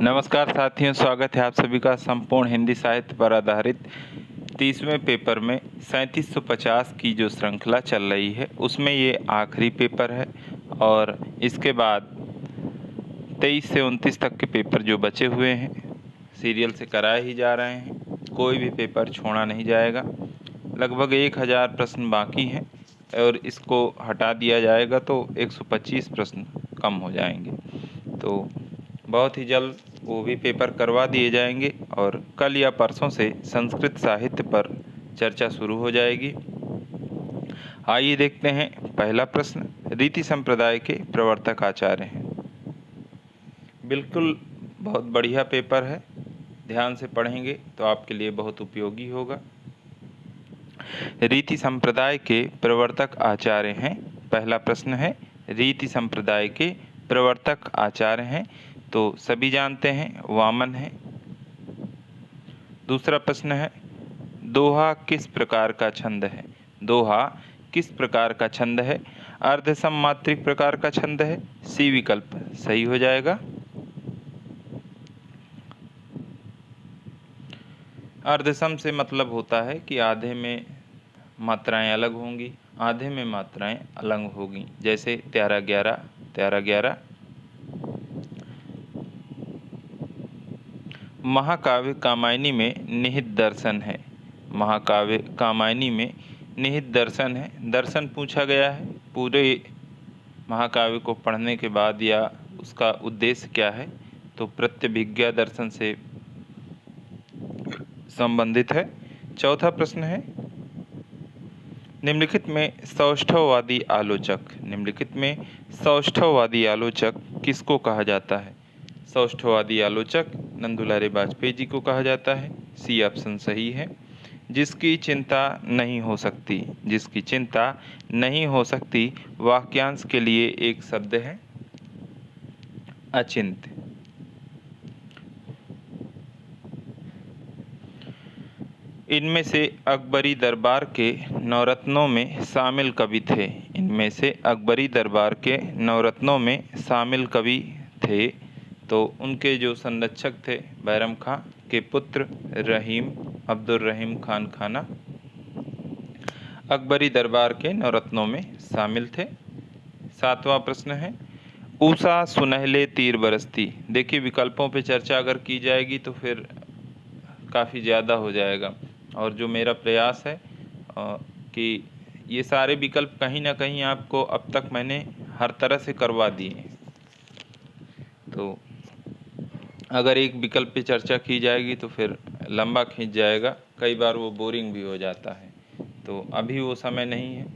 नमस्कार साथियों, स्वागत है आप सभी का संपूर्ण हिंदी साहित्य पर आधारित 30वें पेपर में 3750 की जो श्रृंखला चल रही है उसमें ये आखिरी पेपर है और इसके बाद 23 से 29 तक के पेपर जो बचे हुए हैं सीरियल से कराए ही जा रहे हैं। कोई भी पेपर छोड़ा नहीं जाएगा। लगभग 1000 प्रश्न बाकी हैं और इसको हटा दिया जाएगा तो 125 प्रश्न कम हो जाएंगे। तो बहुत ही जल्द वो भी पेपर करवा दिए जाएंगे और कल या परसों से संस्कृत साहित्य पर चर्चा शुरू हो जाएगी। आइए देखते हैं पहला प्रश्न। रीति संप्रदाय के प्रवर्तक आचार्य हैं। बिल्कुल बहुत बढ़िया पेपर है, ध्यान से पढ़ेंगे तो आपके लिए बहुत उपयोगी होगा। रीति संप्रदाय के प्रवर्तक आचार्य हैं। पहला प्रश्न है रीति संप्रदाय के प्रवर्तक आचार्य हैं, तो सभी जानते हैं वामन है। दूसरा प्रश्न है दोहा किस प्रकार का छंद है। दोहा किस प्रकार का छंद है। अर्धसम मात्रिक प्रकार का छंद है। सी विकल्प सही हो जाएगा। अर्धसम से मतलब होता है कि आधे में मात्राएं अलग होंगी, आधे में मात्राएं अलग होंगी, जैसे 13-11 13-11। महाकाव्य कामायनी में निहित दर्शन है। महाकाव्य कामायनी में निहित दर्शन है। दर्शन पूछा गया है। पूरे महाकाव्य को पढ़ने के बाद या उसका उद्देश्य क्या है, तो प्रत्यभिज्ञा दर्शन से संबंधित है। चौथा प्रश्न है निम्नलिखित में सौष्ठववादी आलोचक, निम्नलिखित में सौष्ठववादी आलोचक किसको कहा जाता है। सौष्ठववादी आलोचक नंदुलारे वाजपेयी जी को कहा जाता है। सी ऑप्शन सही है। जिसकी चिंता नहीं हो सकती, जिसकी चिंता नहीं हो सकती वाक्यांश के लिए एक शब्द है अचिंत्य। इनमें से अकबरी दरबार के नवरत्नों में शामिल कवि थे। इनमें से अकबरी दरबार के नवरत्नों में शामिल कवि थे, तो उनके जो संरक्षक थे बैरम खां के पुत्र रहीम अब्दुल रहीम खान खाना अकबरी दरबार के नवरत्नों में शामिल थे। सातवां प्रश्न है ऊषा सुनहले तीर बरसती। देखिए विकल्पों पे चर्चा अगर की जाएगी तो फिर काफ़ी ज़्यादा हो जाएगा, और जो मेरा प्रयास है कि ये सारे विकल्प कहीं ना कहीं आपको अब तक मैंने हर तरह से करवा दिए हैं, तो अगर एक विकल्प पे चर्चा की जाएगी तो फिर लंबा खींच जाएगा, कई बार वो बोरिंग भी हो जाता है, तो अभी वो समय नहीं है।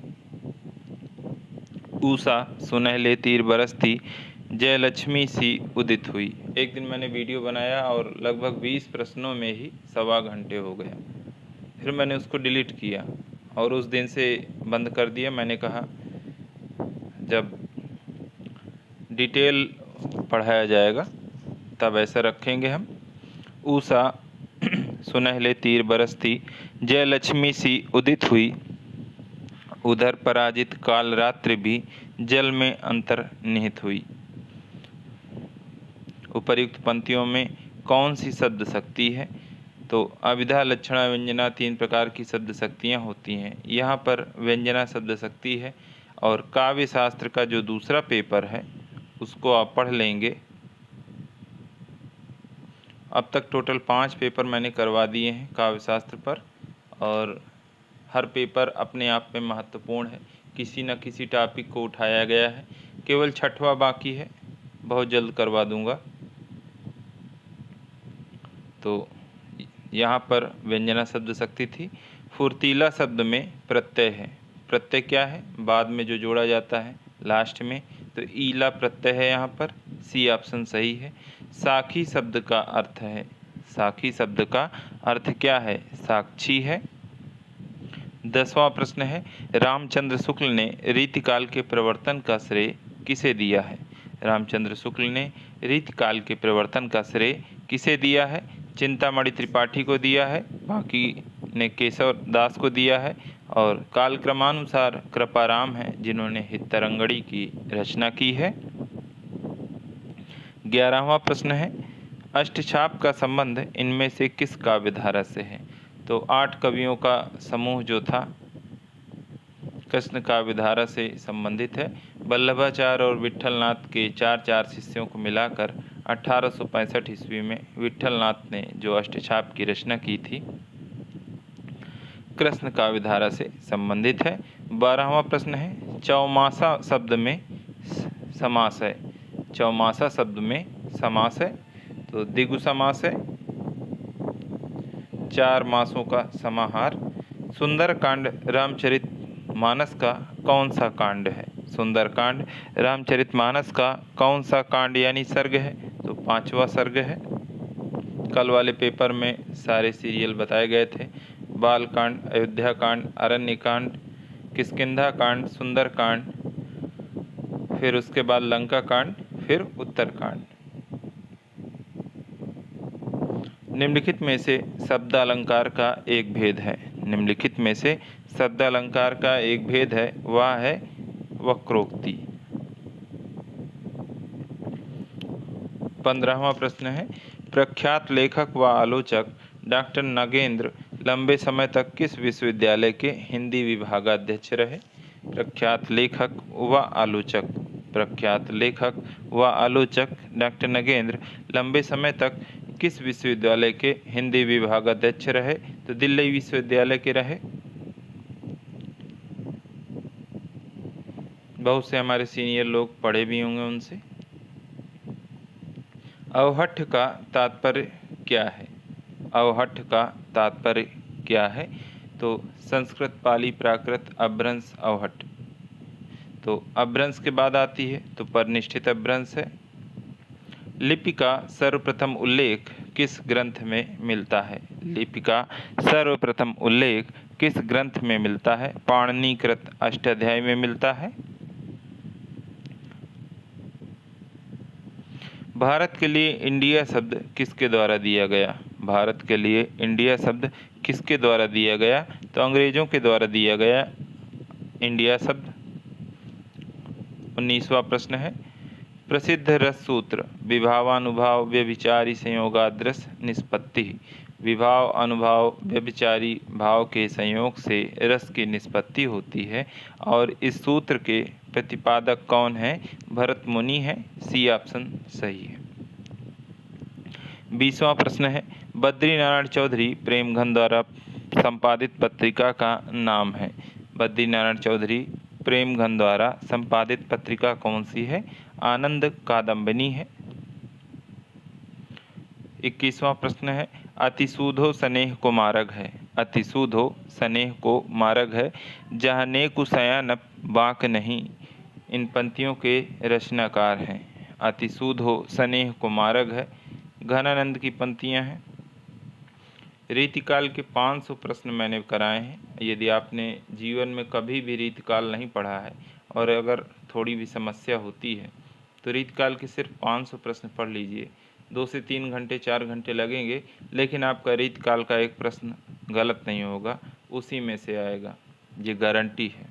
ऊषा सुनहले तीर बरसती जयलक्ष्मी सी उदित हुई। एक दिन मैंने वीडियो बनाया और लगभग 20 प्रश्नों में ही 1.25 घंटे हो गया। फिर मैंने उसको डिलीट किया और उस दिन से बंद कर दिया। मैंने कहा जब डिटेल पढ़ाया जाएगा तब ऐसा रखेंगे हम। ऊषा सुनहले तीर बरसती जयलक्ष्मी सी उदित हुई, उधर पराजित काल रात्रि भी जल में अंतर्निहित हुई। उपर्युक्त पंक्तियों में कौन सी शब्द शक्ति है, तो अविधा लक्षणा व्यंजना 3 प्रकार की शब्द शक्तियाँ होती हैं। यहाँ पर व्यंजना शब्द शक्ति है, और काव्य शास्त्र का जो दूसरा पेपर है उसको आप पढ़ लेंगे। अब तक टोटल 5 पेपर मैंने करवा दिए हैं काव्य शास्त्र पर, और हर पेपर अपने आप में महत्वपूर्ण है। किसी न किसी टॉपिक को उठाया गया है। केवल 6वां बाकी है, बहुत जल्द करवा दूंगा। तो यहाँ पर व्यंजना शब्द शक्ति थी। फुर्तीला शब्द में प्रत्यय है। प्रत्यय क्या है, बाद में जो जोड़ा जाता है लास्ट में, तो ईला प्रत्यय है यहाँ पर। सी ऑप्शन सही है। साखी शब्द का अर्थ है, साखी शब्द का अर्थ क्या है, साक्षी है। 10वां प्रश्न है रामचंद्र शुक्ल ने रीतिकाल के प्रवर्तन का श्रेय किसे दिया है। रामचंद्र शुक्ल ने रीतिकाल के प्रवर्तन का श्रेय किसे दिया है। चिंतामणि त्रिपाठी को दिया है, बाकी ने केशव दास को दिया है, और कालक्रमानुसार कृपाराम हैं जिन्होंने हितरंगड़ी की रचना की है। 11वां प्रश्न है अष्टछाप का संबंध इनमें से किस काव्यधारा से है? तो 8 कवियों का समूह जो था कृष्ण काव्यधारा से संबंधित है। वल्लभाचार्य और विट्ठलनाथ के 4 शिष्यों को मिलाकर 1865 ईस्वी में विट्ठलनाथ ने जो अष्टछाप की रचना की थी कृष्ण काव्यधारा से संबंधित है। 12वां प्रश्न है, चौमासा शब्द में समास है। चौमासा शब्द में समास है तो द्विगु समास है। 4 मासों का समाहार। सुंदरकांड रामचरितमानस का कौन सा कांड है? सुंदरकांड रामचरितमानस का कौन सा कांड यानी सर्ग है? तो 5वां सर्ग है। कल वाले पेपर में सारे सीरियल बताए गए थे। बालकांड, अयोध्याकांड, अरण्यकांड, किष्किंधा कांड, सुंदरकांड, फिर उसके बाद लंका कांड, फिर उत्तरकांड। निम्नलिखित में से शब्दालंकार का एक भेद है। निम्नलिखित में से शब्दालंकार का एक भेद है, वह है वक्रोक्ति। 15वां प्रश्न है, प्रख्यात लेखक व आलोचक डॉक्टर नगेंद्र लंबे समय तक किस विश्वविद्यालय के हिंदी विभागाध्यक्ष रहे? प्रख्यात लेखक व आलोचक डॉक्टर नगेंद्र लंबे समय तक किस विश्वविद्यालय के हिंदी विभागाध्यक्ष रहे? तो दिल्ली विश्वविद्यालय के रहे। बहुत से हमारे सीनियर लोग पढ़े भी होंगे उनसे। अवहट्ठ का तात्पर्य क्या है? अवहट्ठ का तात्पर्य क्या है? तो संस्कृत, पाली, प्राकृत, अपभ्रंश, अवहट्ठ। तो अपभ्रंश के बाद आती है तो परनिष्ठित अपभ्रंश है। लिपि का सर्वप्रथम उल्लेख किस ग्रंथ में मिलता है? लिपि का सर्वप्रथम उल्लेख किस ग्रंथ में मिलता है? पाणिनिकृत अष्टाध्यायी में मिलता है। भारत के लिए इंडिया शब्द किसके द्वारा दिया गया? भारत के लिए इंडिया शब्द किसके द्वारा दिया गया? तो अंग्रेजों के द्वारा दिया गया इंडिया शब्द। 19वां प्रश्न है, प्रसिद्ध रस सूत्र विभावानुभाव व्यभिचारी संयोगाद्रस निष्पत्ति। विभाव अनुभाव व्यभिचारी भाव के संयोग से रस की निष्पत्ति होती है और इस सूत्र के प्रतिपादक कौन है? भरत मुनि है। सी ऑप्शन सही है। 20वां प्रश्न है, बद्रीनारायण चौधरी प्रेमघन द्वारा संपादित पत्रिका का नाम है। बद्रीनारायण चौधरी प्रेमघन द्वारा संपादित पत्रिका कौन सी है? आनंद कादम्बिनी है। 21वां प्रश्न है, अतिसूधो स्नेह को मारग है। अतिसूधो स्नेह को मारग है, जहाँ नेकु सयानप बाक नहीं। इन पंक्तियों के रचनाकार हैं। अतिसूधो स्नेह को मारग है, घनानंद की पंक्तियां हैं। रीतिकाल के 500 प्रश्न मैंने कराए हैं। यदि आपने जीवन में कभी भी रीतिकाल नहीं पढ़ा है और अगर थोड़ी भी समस्या होती है तो रीतिकाल के सिर्फ 500 प्रश्न पढ़ लीजिए। 2 से 3 घंटे 4 घंटे लगेंगे, लेकिन आपका रीतिकाल का एक प्रश्न गलत नहीं होगा, उसी में से आएगा, ये गारंटी है।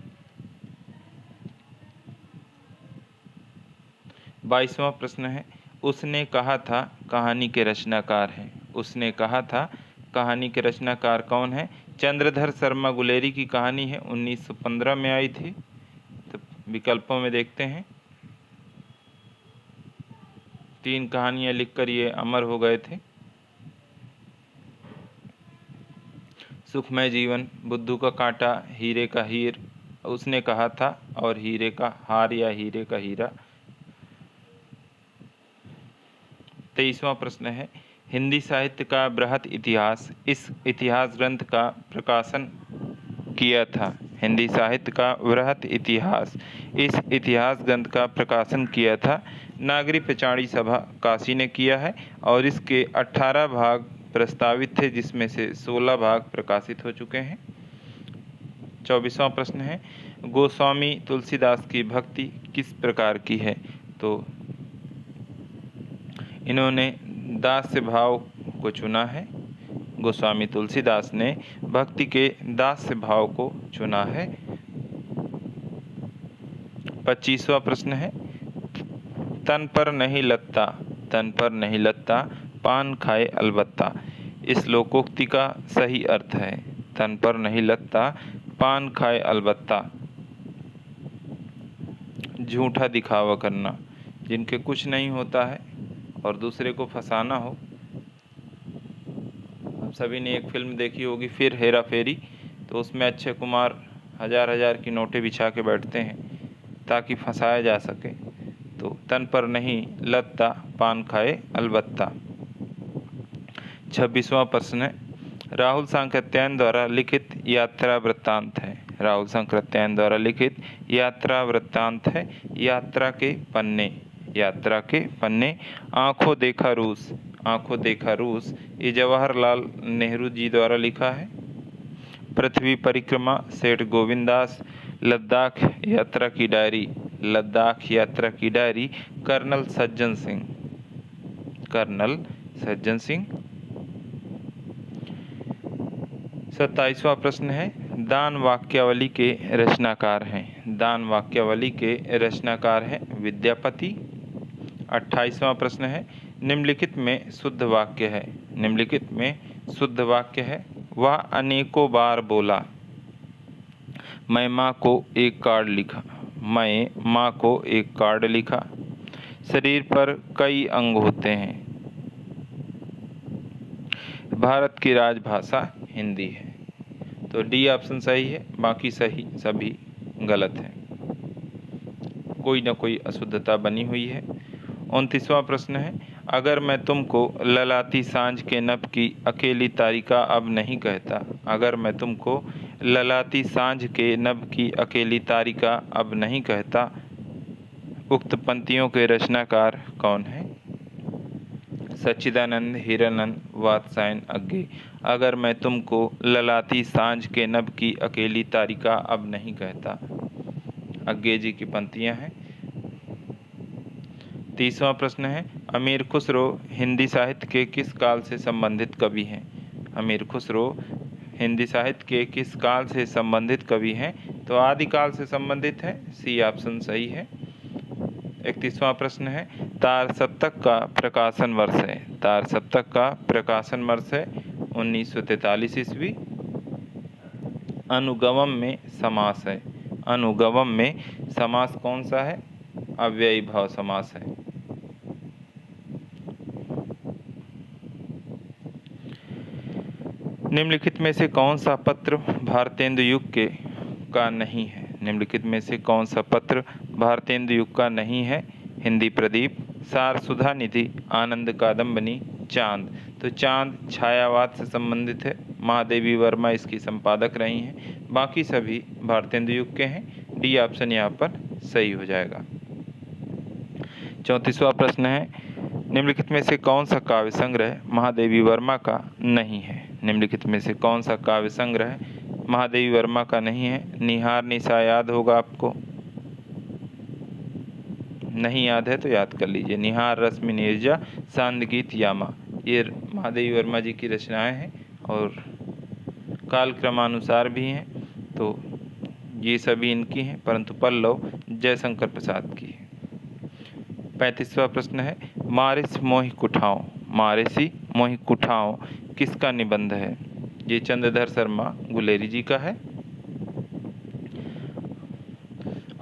22वां प्रश्न है, उसने कहा था कहानी के रचनाकार हैं। उसने कहा था कहानी के रचनाकार कौन है? चंद्रधर शर्मा गुलेरी की कहानी है, 1915 में आई थी। तो विकल्पों में देखते हैं। 3 कहानियां लिखकर ये अमर हो गए थे। सुखमय जीवन, बुद्धू का कांटा, हीरे का हीर, उसने कहा था, और हीरे का हार या हीरे का हीरा। 23वां प्रश्न है, हिंदी साहित्य का बृहत इतिहास इस इतिहास ग्रंथ का प्रकाशन किया था। हिंदी साहित्य का बृहत इतिहास इस इतिहास ग्रंथ का प्रकाशन किया था नागरी पचाड़ी सभा काशी ने किया है और इसके 18 भाग प्रस्तावित थे, जिसमें से 16 भाग प्रकाशित हो चुके हैं। 24वां प्रश्न है, गोस्वामी तुलसीदास की भक्ति किस प्रकार की है? तो इन्होंने दास्य भाव को चुना है। गोस्वामी तुलसीदास ने भक्ति के दास्य भाव को चुना है। 25वां प्रश्न है, तन पर नहीं लगता पान खाए अलबत्ता। इस लोकोक्ति का सही अर्थ है तन पर नहीं लगता, पान खाए अलबत्ता। झूठा दिखावा करना, जिनके कुछ नहीं होता है और दूसरे को फंसाना हो। आप सभी ने एक फिल्म देखी होगी फिर हेरा फेरी, तो उसमें अक्षय कुमार हजार हजार की नोटें बिछा के बैठते हैं ताकि फंसाया जा सके। तो तन पर नहीं लगता, पान खाए अलबत्ता। 26वां प्रश्न है, राहुल सांकृत्यायन द्वारा लिखित यात्रा वृत्तांत है। राहुल सांकृत्यायन द्वारा लिखित यात्रा वृत्तांत है यात्रा के पन्ने। यात्रा के पन्ने। आंखों देखा रूस। आंखों देखा रूस ये जवाहरलाल नेहरू जी द्वारा लिखा है। पृथ्वी परिक्रमा सेठ गोविंदास। लद्दाख यात्रा की डायरी। लद्दाख यात्रा की diary colonel Sajjan Singh. Colonel Sajjan Singh. 27वां प्रश्न है, दान वाक्यावली के रचनाकार हैं। दान वाक्यावली के रचनाकार हैं विद्यापति। 28वां प्रश्न है, निम्नलिखित में शुद्ध वाक्य है। निम्नलिखित में शुद्ध वाक्य है, वह अनेकों बार बोला, मैं माँ को एक कार्ड लिखा। मैं माँ को एक कार्ड लिखा। शरीर पर कई अंग होते हैं। भारत की राजभाषा हिंदी है। तो डी ऑप्शन सही है, बाकी सही सभी गलत हैं। कोई ना कोई अशुद्धता बनी हुई है। 29वां प्रश्न है, अगर मैं तुमको ललाती सांझ के नभ की अकेली तारिका अब नहीं कहता। अगर मैं तुमको ललाती सांझ के नभ की अकेली तारिका अब नहीं कहता, उक्त पंक्तियों के रचनाकार कौन है? सच्चिदानंद, हीरानंद, वात्स्यायन, अज्ञे। अगर मैं तुमको ललाती सांझ के नभ की अकेली तारिका अब नहीं कहता, अज्ञे जी की पंक्तियां हैं। 30वां प्रश्न है, अमीर खुसरो हिंदी साहित्य के किस काल से संबंधित कवि हैं? अमीर खुसरो हिंदी साहित्य के किस काल से संबंधित कवि हैं? तो आदिकाल से संबंधित है, सी ऑप्शन सही है। 31वां प्रश्न है, तार सप्तक का प्रकाशन वर्ष है। तार सप्तक का प्रकाशन वर्ष है 1943 ईस्वी। अनुगमम में समास है। अनुगमम में समास कौन सा है? अव्ययी भाव समास है। निम्नलिखित में से कौन सा पत्र भारतेंदु युग के का नहीं है? निम्नलिखित में से कौन सा पत्र भारतेंदु युग का नहीं है? हिंदी प्रदीप, सार सुधा निधि, आनंद कादम्बनी, चांद। तो चांद छायावाद से संबंधित है। महादेवी वर्मा इसकी संपादक रही हैं। बाकी सभी भारतेंदु युग के हैं। डी ऑप्शन यहाँ पर सही हो जाएगा। 34वां प्रश्न है, निम्नलिखित में से कौन सा काव्य संग्रह महादेवी वर्मा का नहीं है? निम्नलिखित में से कौन सा काव्य संग्रह महादेवी वर्मा का नहीं है? निहार निशा याद होगा आपको, नहीं याद है तो याद कर लीजिए। निहार, रश्मि नीरजा, सांद गीत, यामा, ये महादेवी वर्मा जी की रचनाएं हैं और काल क्रमानुसार भी हैं। तो ये सभी इनकी हैं, परंतु पल्लव जयशंकर प्रसाद की है। 35वां प्रश्न है, मारिस मोहि कुठाओं। मारिसी मोहि कुठाओं किसका निबंध है? ये चंद्रधर शर्मा गुलेरी जी का है।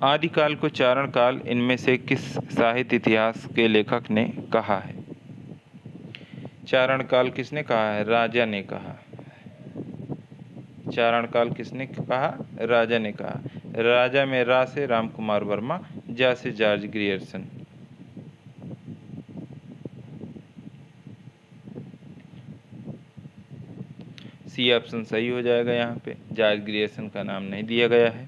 आदिकाल को चारण काल इनमें से किस साहित्य इतिहास के लेखक ने कहा है? चारण काल किसने कहा है? राजा ने कहा। चारण काल किसने कहा? राजा ने कहा। राजा में रा से राम कुमार वर्मा, जा से जॉर्ज ग्रियर्सन। सी ऑप्शन सही हो जाएगा। यहाँ पे जॉर्ज ग्रियर्सन का नाम नहीं दिया गया है।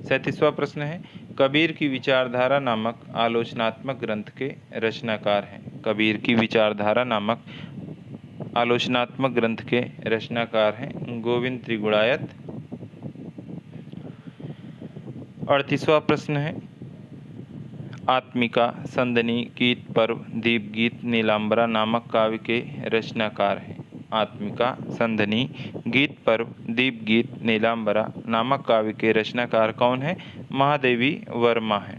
37वां प्रश्न है, कबीर की विचारधारा नामक आलोचनात्मक ग्रंथ के रचनाकार हैं। कबीर की विचारधारा नामक आलोचनात्मक ग्रंथ के रचनाकार हैं गोविंद त्रिगुणायत। 38वां प्रश्न है, आत्मिका, संदनी, गीत पर्व, दीप गीत, नीलांबरा नामक काव्य के रचनाकार हैं। आत्मिका, संदनी, गीत पर्व, दीप गीत, नीलांबरा नामक काव्य के रचनाकार कौन है? महादेवी वर्मा है।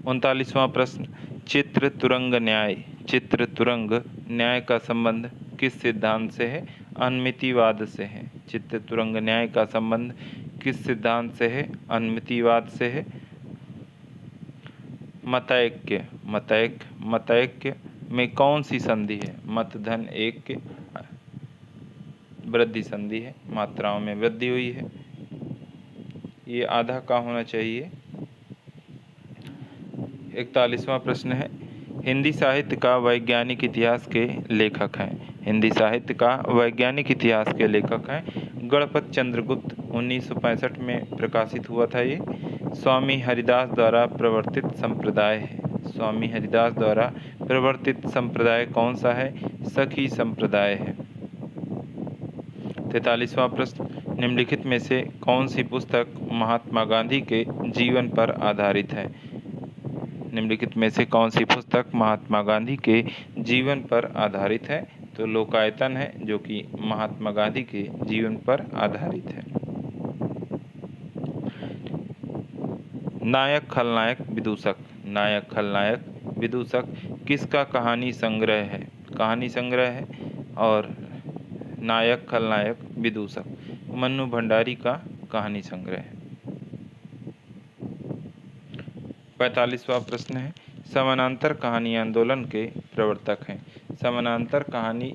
39वां प्रश्न, चित्र तुरंग न्याय। चित्र तुरंग न्याय का संबंध किस सिद्धांत से है? अनमितिवाद से है। चित्र तुरंग न्याय का संबंध किस सिद्धांत से है? अनमितिवाद से है। मतैक्य मतैक्य में कौन सी संधि है? मत धन एक वृद्धि संधि है, मात्राओं में वृद्धि हुई है। ये आधा का होना चाहिए। 41वां प्रश्न है, हिंदी साहित्य का वैज्ञानिक इतिहास के लेखक हैं। हिंदी साहित्य का वैज्ञानिक इतिहास के लेखक हैं गणपत चंद्रगुप्त। 1965 में प्रकाशित हुआ था ये। स्वामी हरिदास द्वारा प्रवर्तित संप्रदाय है। स्वामी हरिदास द्वारा प्रवर्तित संप्रदाय कौन सा है? सखी संप्रदाय है। 43वां प्रश्न, निम्नलिखित में से कौन सी पुस्तक महात्मा गांधी के जीवन पर आधारित है? निम्नलिखित में से कौन सी पुस्तक महात्मा गांधी के जीवन पर आधारित है? तो लोकायतन है, जो कि महात्मा गांधी के जीवन पर आधारित है। नायक खलनायक विदूषक। नायक खलनायक विदूषक किसका कहानी संग्रह है? कहानी संग्रह है। और नायक खलनायक विदूषक मन्नू भंडारी का कहानी संग्रह है। 45वां प्रश्न है, समानांतर कहानी आंदोलन के प्रवर्तक हैं। समानांतर कहानी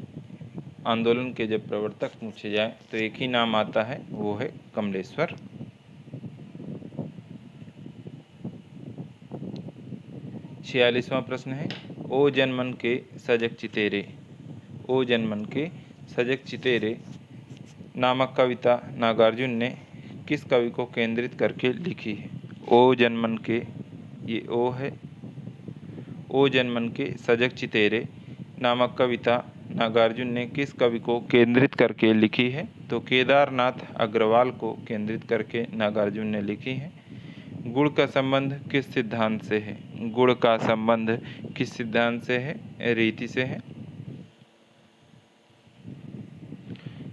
आंदोलन के जब प्रवर्तक पूछे जाए तो एक ही नाम आता है, वो है कमलेश्वर। 46वां प्रश्न है, ओ जनमन के सजग चितेरे। ओ जनमन के सजग चितेरे नामक कविता नागार्जुन ने किस कवि को केंद्रित करके लिखी है? ओ जनमन के, ये ओ है, ओ जनमन के सजग चितेरे नामक कविता नागार्जुन ने किस कवि को केंद्रित करके लिखी है? तो केदारनाथ अग्रवाल को केंद्रित करके नागार्जुन ने लिखी है। गुण का संबंध किस सिद्धांत से है? गुण का संबंध किस सिद्धांत से है? रीति से है।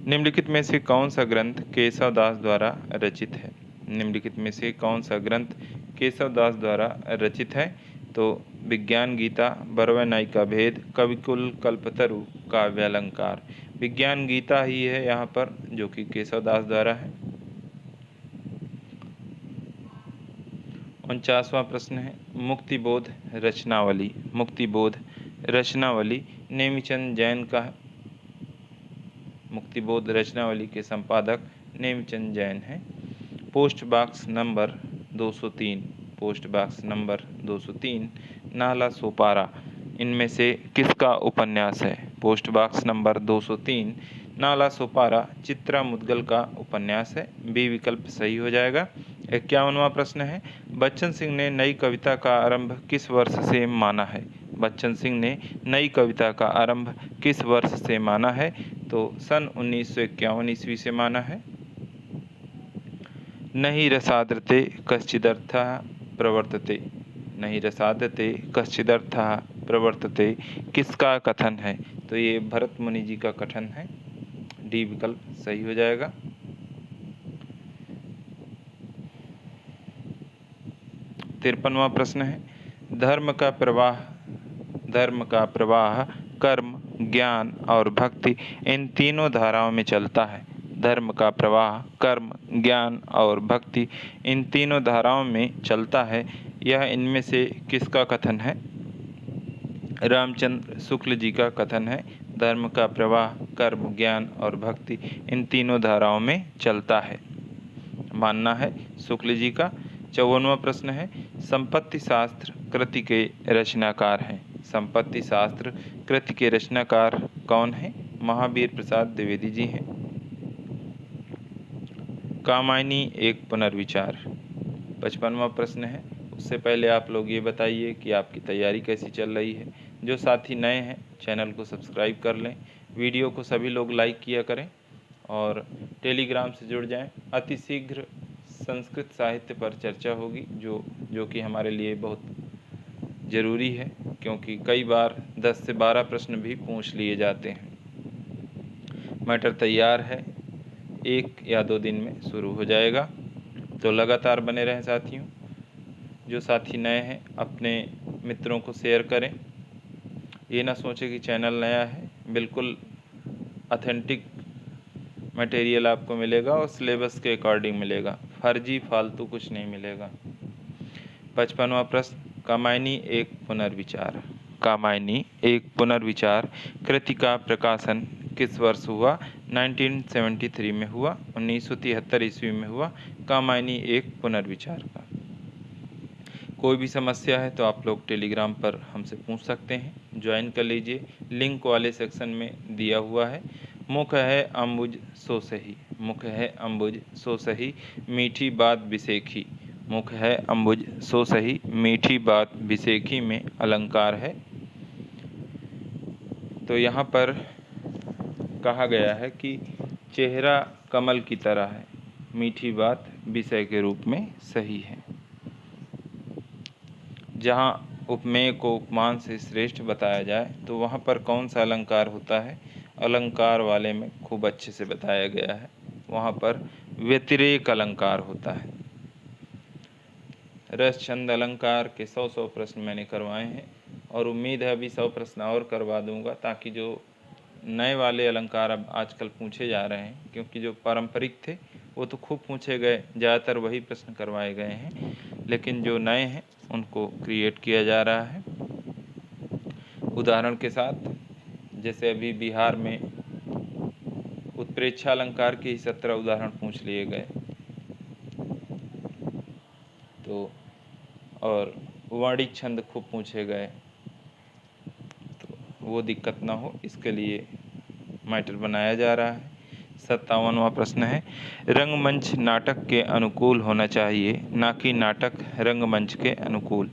निम्नलिखित में से कौन सा ग्रंथ केशवदास द्वारा रचित है? निम्नलिखित में से कौन सा ग्रंथ केशवदास द्वारा रचित है? तो विज्ञान गीता, बरवै नायिका भेद, कविकुल कल्पतरु, काव्यालंकार। विज्ञान गीता ही है यहाँ पर, जो कि केशवदास द्वारा है। 49वां प्रश्न है, मुक्तिबोध रचनावली। मुक्तिबोध रचनावली नेमिचंद जैन का है। मुक्तिबोध रचनावली के संपादक नेमिचंद जैन हैं। Post box number 203, post box number 203 Nala Sopara इनमें से किसका उपन्यास है? Post box number 203 Nala Sopara Chitra Mudgal का उपन्यास है। बी विकल्प सही हो जाएगा। 51वां प्रश्न है, बच्चन सिंह ने नई कविता का आरंभ किस वर्ष से माना है? बच्चन सिंह ने नई कविता का आरंभ किस वर्ष से माना है? तो सन 1951 ईस्वी से माना है। नहीं रसादते कश्चिदर्थः प्रवर्तते। नहीं रसादते कश्चिदर्थः प्रवर्तते किसका कथन है? तो ये भरत मुनि जी का कथन है। डी विकल्प सही हो जाएगा। 53वां प्रश्न है, धर्म का प्रवाह कर्म, ज्ञान और भक्ति इन तीनों धाराओं में चलता है। धर्म का प्रवाह कर्म, ज्ञान और भक्ति इन तीनों धाराओं में चलता है। यह इनमें से किसका कथन है? रामचंद्र शुक्ल जी का कथन है। धर्म का प्रवाह कर्म, ज्ञान और भक्ति इन तीनों धाराओं में चलता है, मानना है शुक्ल जी का। 54वां प्रश्न है, संपत्ति शास्त्र कृति के रचनाकार हैं। संपत्ति शास्त्र कृति के रचनाकार कौन है? महावीर प्रसाद द्विवेदी जी हैं। कामायनी एक पुनर्विचार। 55वां प्रश्न है, उससे पहले आप लोग ये बताइए कि आपकी तैयारी कैसी चल रही है। जो साथी नए हैं चैनल को सब्सक्राइब कर लें, वीडियो को सभी लोग लाइक किया करें और टेलीग्राम से जुड़ जाएं। अति शीघ्र संस्कृत साहित्य पर चर्चा होगी, जो कि हमारे लिए बहुत ज़रूरी है, क्योंकि कई बार 10 से 12 प्रश्न भी पूछ लिए जाते हैं। मैटर तैयार है, 1 या 2 दिन में शुरू हो जाएगा, तो लगातार बने रहें साथियों। जो साथी नए हैं अपने मित्रों को शेयर करें ये ना सोचे कि चैनल नया है, बिल्कुल ऑथेंटिक मटेरियल आपको मिलेगा और सिलेबस के अकॉर्डिंग मिलेगा, फर्जी फालतू कुछ नहीं मिलेगा। 55वां प्रश्न, कामायनी एक पुनर्विचार। कामायनी एक पुनर्विचार कृति का प्रकाशन किस वर्ष हुआ? 1973 में हुआ, 1973 ईस्वी में हुआ कामायनी एक पुनर्विचार का। कोई भी समस्या है तो आप लोग टेलीग्राम पर हमसे पूछ सकते हैं, ज्वाइन कर लीजिए, लिंक वाले सेक्शन में दिया हुआ है। मुख है अम्बुज सो सही, मुख है अम्बुज सो सही, मीठी बात बिसेखी। मुख है अम्बुज सो सही, मीठी बात बिसेखी में अलंकार है। तो यहाँ पर कहा गया है कि चेहरा कमल की तरह है, मीठी बात विषय के रूप में सही है। जहाँ उपमेय को उपमान से श्रेष्ठ बताया जाए तो वहाँ पर कौन सा अलंकार होता है? अलंकार वाले में खूब अच्छे से बताया गया है, वहाँ पर व्यतिरेक अलंकार होता है। रस छंद अलंकार के 100 प्रश्न मैंने करवाए हैं और उम्मीद है अभी 100 प्रश्न और करवा दूंगा, ताकि जो नए वाले अलंकार अब आजकल पूछे जा रहे हैं, क्योंकि जो पारंपरिक थे वो तो खूब पूछे गए, ज़्यादातर वही प्रश्न करवाए गए हैं, लेकिन जो नए हैं उनको क्रिएट किया जा रहा है उदाहरण के साथ। जैसे अभी बिहार में उत्प्रेक्षा अलंकार के ही 17 उदाहरण पूछ लिए गए, तो और वाणिक छंद खूब पूछे गए, तो वो दिक्कत ना हो इसके लिए मैटर बनाया जा रहा है। 57वां प्रश्न है, रंगमंच नाटक के अनुकूल होना चाहिए, ना कि नाटक रंगमंच के अनुकूल।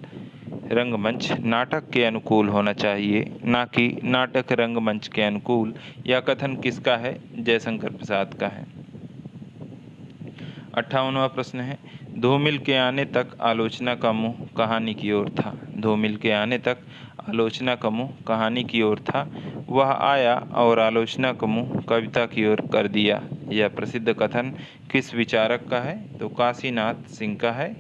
रंगमंच नाटक के अनुकूल होना चाहिए, ना कि नाटक रंगमंच के अनुकूल। यह कथन किसका है? जयशंकर प्रसाद का है। 58वां प्रश्न है, धूमिल के आने तक आलोचना का मुँह कहानी की ओर था। धूमिल के आने तक आलोचना का मुँह कहानी की ओर था, वह आया और आलोचना का मुँह कविता की ओर कर दिया। यह प्रसिद्ध कथन किस विचारक का है? तो काशीनाथ सिंह का है।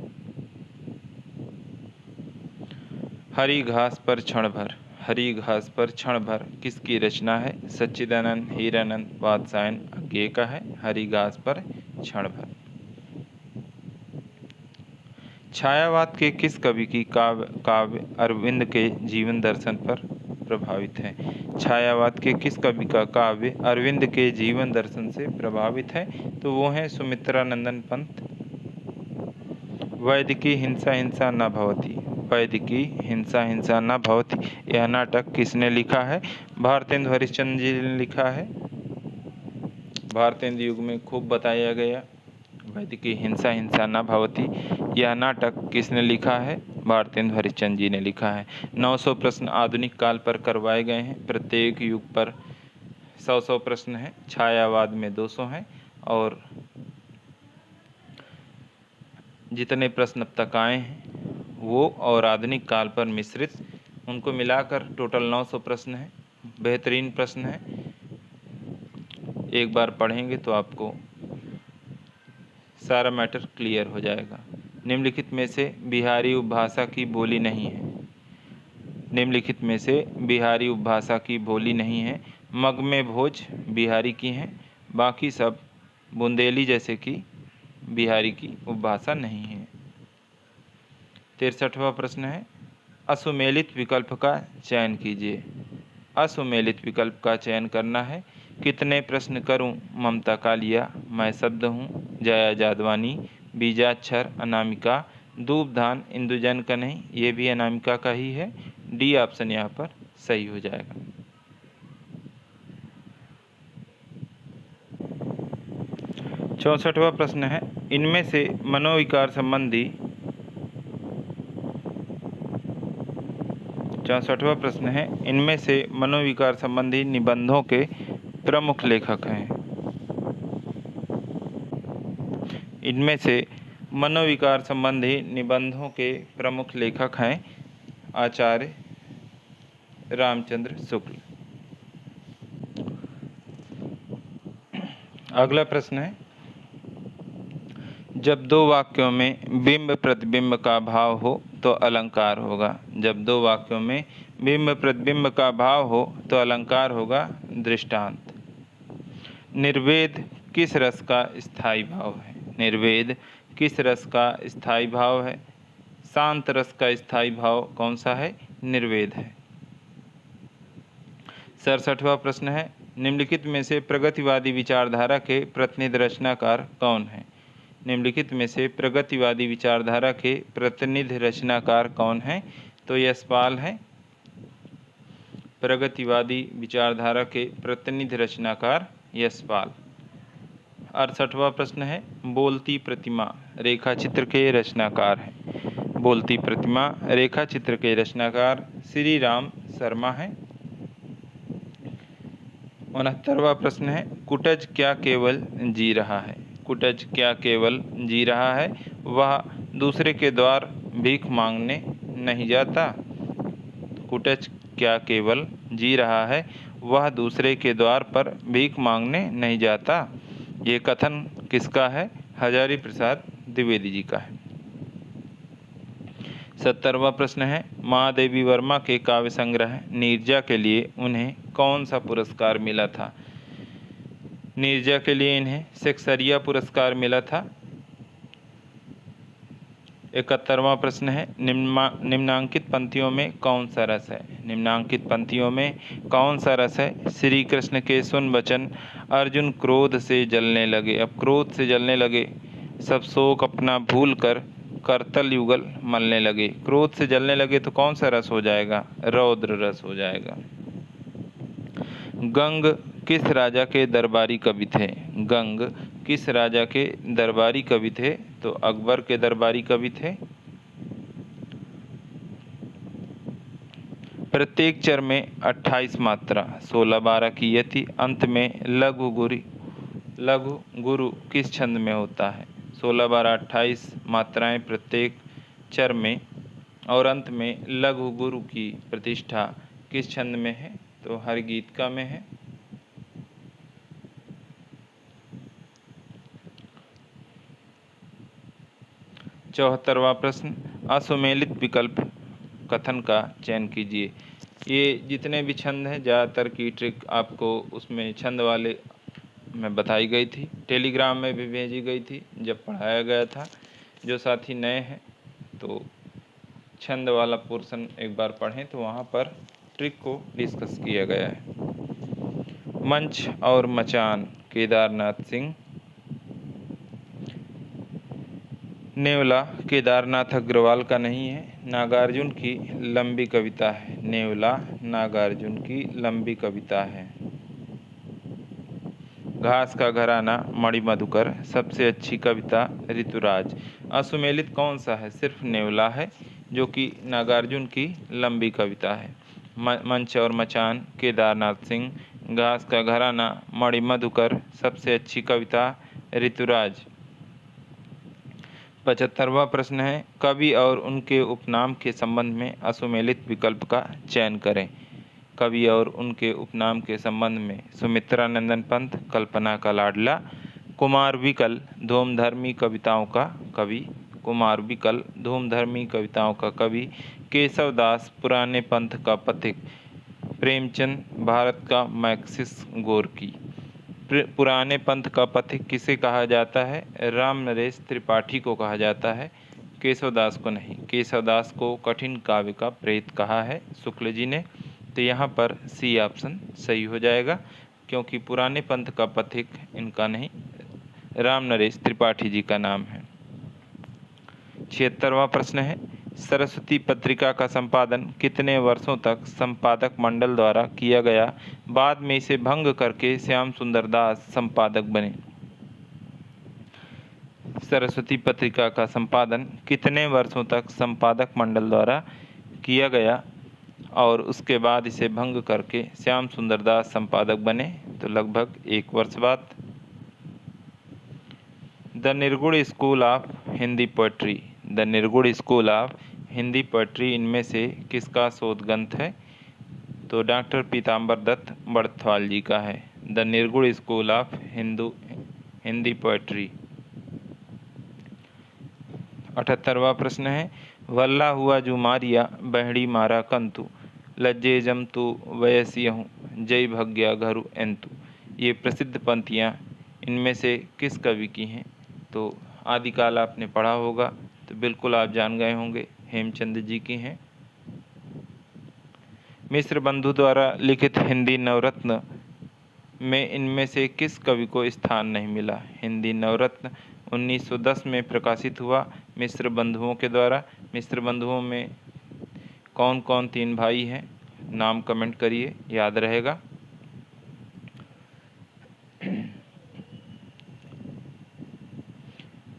हरी घास पर क्षण भर, हरी घास पर क्षण भर किसकी रचना है? सच्चिदानंद हीरानंद वात्सायन अज्ञेय का है हरी घास पर क्षण भर। छायावाद के किस कवि की काव्य अरविंद के जीवन दर्शन पर प्रभावित है? छायावाद के किस कवि का काव्य अरविंद के जीवन दर्शन से प्रभावित है? तो वो हैं सुमित्रा नंदन पंत। वैदिकी हिंसा हिंसा न भवति, वैदिकी हिंसा हिंसा न भवति, यह नाटक किसने लिखा है? भारतेंदु हरिश्चंद्र जी ने लिखा है। भारतेंदु युग में खूब बताया गया वैदिकी हिंसा हिंसा न भवति, यह नाटक किसने लिखा है? भारतेंदु हरिश्चंद्र जी ने लिखा है। 900 प्रश्न आधुनिक काल पर करवाए गए हैं, प्रत्येक युग पर 100 प्रश्न हैं, छायावाद में 200 हैं और जितने प्रश्न अब तक आए हैं वो और आधुनिक काल पर मिश्रित, उनको मिलाकर टोटल 900 प्रश्न हैं। बेहतरीन प्रश्न हैं, एक बार पढ़ेंगे तो आपको सारा मैटर क्लियर हो जाएगा। निम्नलिखित में से बिहारी उपभाषा की बोली नहीं है। निम्नलिखित में से बिहारी उपभाषा की बोली नहीं है। मग में भोज बिहारी की हैं, बाकी सब बुंदेली जैसे कि बिहारी की उपभाषा नहीं है। 63वां प्रश्न है, असुमेलित विकल्प का चयन कीजिए। असुमेलित विकल्प का चयन करना है। कितने प्रश्न करूं ममता कालिया, मैं शब्द हूं जया जादवानी, बीजाक्षर अनामिका, दूबधान इंदुजन का नहीं, ये भी अनामिका का ही है। डी ऑप्शन यहाँ पर सही हो जाएगा। 64वां प्रश्न है, इनमें से मनोविकार संबंधी 64वां प्रश्न है, इनमें से मनोविकार संबंधी निबंधों के प्रमुख लेखक हैं। इनमें से मनोविकार संबंधी निबंधों के प्रमुख लेखक हैं आचार्य रामचंद्र शुक्ल। अगला प्रश्न है, जब दो वाक्यों में बिंब प्रतिबिंब का भाव हो तो अलंकार होगा। जब दो वाक्यों में बिंब प्रतिबिंब का भाव हो तो अलंकार होगा दृष्टांत। निर्वेद किस रस का स्थायी भाव है? निर्वेद किस रस का स्थायी भाव है? शांत रस का स्थायी भाव कौन सा है? निर्वेद है। 67वां प्रश्न है, निम्नलिखित में से प्रगतिवादी विचारधारा के प्रतिनिधि रचनाकार कौन है? निम्नलिखित में से प्रगतिवादी विचारधारा के प्रतिनिधि रचनाकार कौन है? तो यशपाल है। प्रगतिवादी विचारधारा के प्रतिनिधि रचनाकार यशपाल। 68वां प्रश्न है, बोलती प्रतिमा रेखा चित्र के रचनाकार हैं। बोलती प्रतिमा रेखा चित्र के रचनाकार श्री राम शर्मा हैं। 69वां प्रश्न है, कुटज क्या केवल जी रहा है? कुटज क्या केवल जी रहा है? वह दूसरे के द्वार भीख मांगने नहीं जाता। कुटज क्या केवल जी रहा है? वह दूसरे के द्वार पर भीख मांगने नहीं जाता। ये कथन किसका है? हजारी प्रसाद द्विवेदी जी का है। 70वां प्रश्न है, महादेवी वर्मा के काव्य संग्रह नीरजा के लिए उन्हें कौन सा पुरस्कार मिला था? नीरजा के लिए इन्हें सेक्सरिया पुरस्कार मिला था। 71वां प्रश्न है, निम्नांकित पंक्तियों में कौन सा रस है? निम्नांकित पंक्तियों में कौन सा रस है? श्री कृष्ण के सुन वचन, अर्जुन क्रोध से जलने लगे। अब क्रोध से जलने लगे, सब शोक अपना भूल कर करतल युगल मलने लगे। क्रोध से जलने लगे तो कौन सा रस हो जाएगा? रौद्र रस हो जाएगा। गंग किस राजा के दरबारी कवि थे? गंग किस राजा के दरबारी कवि थे? तो अकबर के दरबारी कवि थे। प्रत्येक चर में 28 मात्रा 16-12 की यति अंत में लघु गुरु किस छंद में होता है? 16-12-28 मात्राएं प्रत्येक चर में और अंत में लघु गुरु की प्रतिष्ठा किस छंद में है? तो हरगीतिका में है। चौहत्तरवां प्रश्न, असुमेलित विकल्प कथन का चयन कीजिए। ये जितने भी छंद हैं ज़्यादातर की ट्रिक आपको उसमें छंद वाले में बताई गई थी, टेलीग्राम में भी भेजी गई थी जब पढ़ाया गया था। जो साथी नए हैं तो छंद वाला पोर्शन एक बार पढ़ें तो वहाँ पर ट्रिक को डिस्कस किया गया है। मंच और मचान केदारनाथ सिंह। नेवला केदारनाथ अग्रवाल का नहीं है, नागार्जुन की लंबी कविता है। नेवला नागार्जुन की लंबी कविता है। घास का घराना मणिमधुकर सबसे अच्छी कविता ऋतुराज। असुमेलित कौन सा है? सिर्फ नेवला है जो कि नागार्जुन की लंबी कविता है। मंच और मचान केदारनाथ सिंह, घास का घराना मणिमधुकर सबसे अच्छी कविता ऋतुराज। 75वां प्रश्न है, कवि और उनके उपनाम के संबंध में असुमेलित विकल्प का चयन करें। कवि और उनके उपनाम के संबंध में सुमित्रा नंदन पंत कल्पना का लाडला, कुमार विकल धूमधर्मी कविताओं का कवि, कुमार विकल धूमधर्मी कविताओं का कवि, केशव दास पुराने पंथ का पथिक, प्रेमचंद भारत का मैक्सिस गोरकी। पुराने पंथ का पथिक किसे कहा जाता है? राम नरेश त्रिपाठी को कहा जाता है, केशवदास को नहीं। केशवदास को कठिन काव्य का प्रेत कहा है शुक्ल जी ने। तो यहाँ पर सी ऑप्शन सही हो जाएगा, क्योंकि पुराने पंथ का पथिक इनका नहीं, राम नरेश त्रिपाठी जी का नाम है। 76वां प्रश्न है, सरस्वती पत्रिका का संपादन कितने वर्षों तक संपादक मंडल द्वारा किया गया? बाद में इसे भंग करके श्याम सुंदर दास संपादक बने। सरस्वती पत्रिका का संपादन कितने वर्षों तक संपादक मंडल द्वारा किया गया और उसके बाद इसे भंग करके श्याम सुंदर दास संपादक बने? तो लगभग 1 वर्ष बाद। द निर्गुण school of Hindi poetry. The निर्गुण स्कूल ऑफ हिंदी पोएट्री इनमें से किसका शोध ग्रंथ है? तो डॉक्टर पीताम्बर दत्त बड़थवाल जी का है। द निर्गुण स्कूल ऑफ हिंदी पोएट्री। 78वां प्रश्न है, वल्ला हुआ जुमारिया बहड़ी मारा कंतु, लज्जे जम तु वयसियहूँ जय भग्या घरु एंतु। ये प्रसिद्ध पंक्तियाँ इनमें से किस कवि की हैं? तो आदिकाल आपने पढ़ा होगा, तो बिल्कुल आप जान गए होंगे, हेमचंद जी की हैं। मिश्र बंधु द्वारा लिखित हिंदी नवरत्न में इनमें से किस कवि को स्थान नहीं मिला? हिंदी नवरत्न 1910 में प्रकाशित हुआ मिश्र बंधुओं के द्वारा। मिश्र बंधुओं में कौन कौन 3 भाई हैं? नाम कमेंट करिए, याद रहेगा।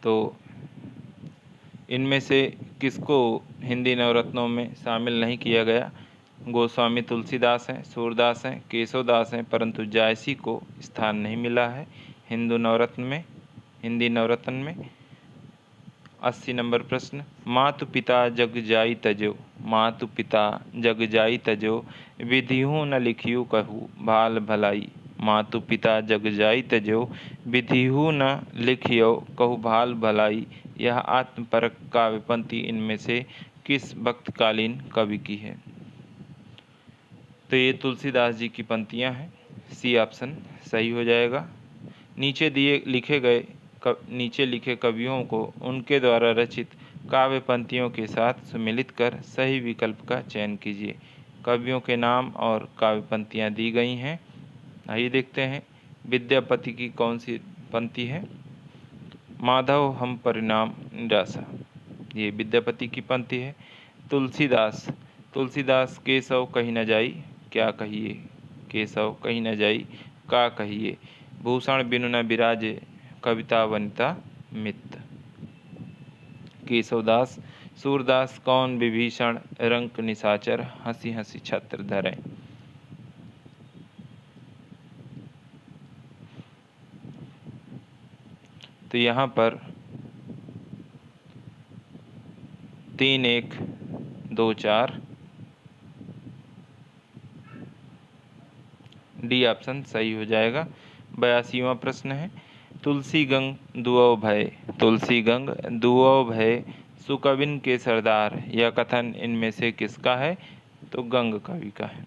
तो इनमें से किसको हिंदी नवरत्नों में शामिल नहीं किया गया? गोस्वामी तुलसीदास हैं, सूरदास हैं, केशवदास हैं, परंतु जायसी को स्थान नहीं मिला है हिंदी नवरत्न में। 80 नंबर प्रश्न, मातु पिता जग जाई तजो, मातु पिता जग जाई तजो, विधिहु न लिखियु कहू भाल भलाई। मातु पिता जग जाई तजो, विधिहु न लिखियो कहू भाल भलाई। यह आत्मपरक काव्य पंक्ति इनमें से किस वक्तकालीन कवि की है? तो ये तुलसीदास जी की पंक्तियाँ हैं। सी ऑप्शन सही हो जाएगा। नीचे लिखे कवियों को उनके द्वारा रचित काव्य पंक्तियों के साथ सम्मिलित कर सही विकल्प का चयन कीजिए। कवियों के नाम और काव्य पंक्तियाँ दी गई हैं। आइए देखते हैं विद्यापति की कौन सी पंक्ति है। माधव हम परिणाम निराशा, ये विद्यापति की पंक्ति है। तुलसीदास केशव कहीं न जाई, क्या कहिए, केशव कहीं न जाई का कहिए, भूषण बिनु न बिराजे कविता वनिता मित। केशवदास। सूरदास कौन विभीषण रंक निशाचर, हंसी हंसी छत्र धरे। तो यहाँ पर 3 1 2 4 डी ऑप्शन सही हो जाएगा। 82वां प्रश्न है, तुलसी गंग दुऔ भय, तुलसी गंग दुऔ भय सुकविन के सरदार। यह कथन इनमें से किसका है? तो गंग कवि का है।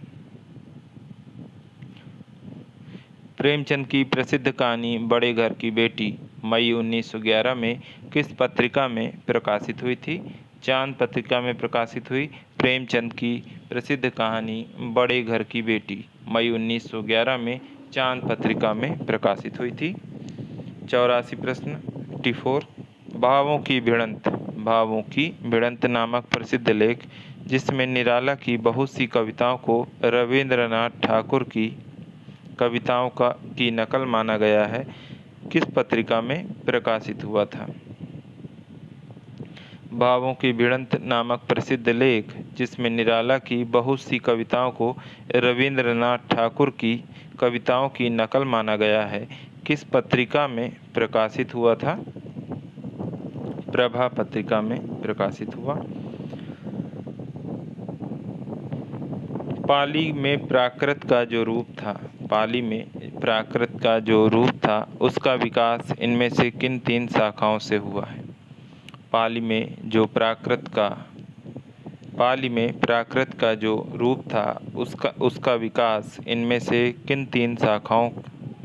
प्रेमचंद की प्रसिद्ध कहानी बड़े घर की बेटी मई 1911 में किस पत्रिका में प्रकाशित हुई थी? चांद पत्रिका में प्रकाशित हुई प्रेमचंद की प्रसिद्ध कहानी बड़े घर की बेटी मई 1911 में चांद पत्रिका में प्रकाशित हुई थी। 84 प्रश्न 54, भावों की भिड़ंत नामक प्रसिद्ध लेख जिसमें निराला की बहुत सी कविताओं को रविंद्रनाथ ठाकुर की कविताओं की नकल माना गया है, किस पत्रिका में प्रकाशित हुआ था? भावों की भिड़ंत नामक प्रसिद्ध लेख जिसमें निराला की बहुत सी कविताओं को रविंद्रनाथ ठाकुर की कविताओं की नकल माना गया है, किस पत्रिका में प्रकाशित हुआ था? प्रभा पत्रिका में प्रकाशित हुआ। पाली में प्राकृत का जो रूप था उसका विकास इनमें से किन 3 शाखाओं से हुआ है? पाली में प्राकृत का जो रूप था उसका विकास इनमें से किन 3 शाखाओं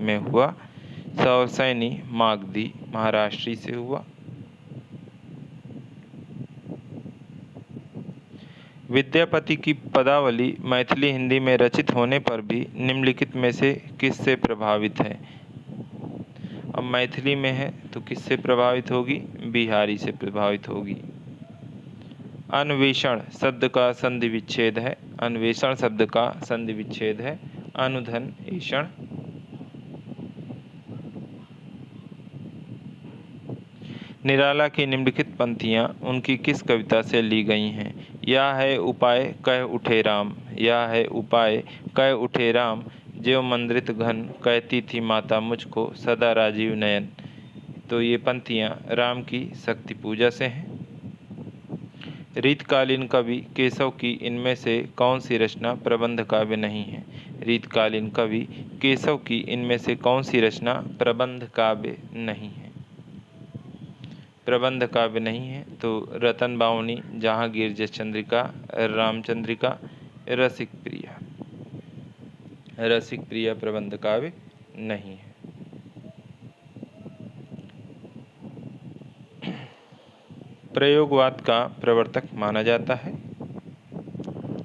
में हुआ? सौरसैनी मागधी महाराष्ट्री से हुआ। विद्यापति की पदावली मैथिली हिंदी में रचित होने पर भी निम्नलिखित में से किससे प्रभावित है? अब मैथिली में है तो किससे प्रभावित होगी? बिहारी से प्रभावित होगी। अन्वेषण शब्द का संधि विच्छेद है, अनुधन ऐषण। निराला की निम्नलिखित पंक्तियाँ उनकी किस कविता से ली गई हैं? या है उपाय कह उठे राम, ज्यों मंद्रित घन कहती थी माता मुझको सदा राजीव नयन। तो ये पंक्तियाँ राम की शक्ति पूजा से हैं। रीतकालीन कवि केशव की इनमें से कौन सी रचना प्रबंध काव्य नहीं है? रीतकालीन कवि केशव की इनमें से कौन सी रचना प्रबंध काव्य नहीं है? प्रबंध काव्य नहीं है तो रतन बावनी, जहांगीर, जयचंद्रिका, रामचंद्रिका, रसिक प्रिया। रसिक प्रिया प्रबंध काव्य नहीं है। प्रयोगवाद का प्रवर्तक माना जाता है।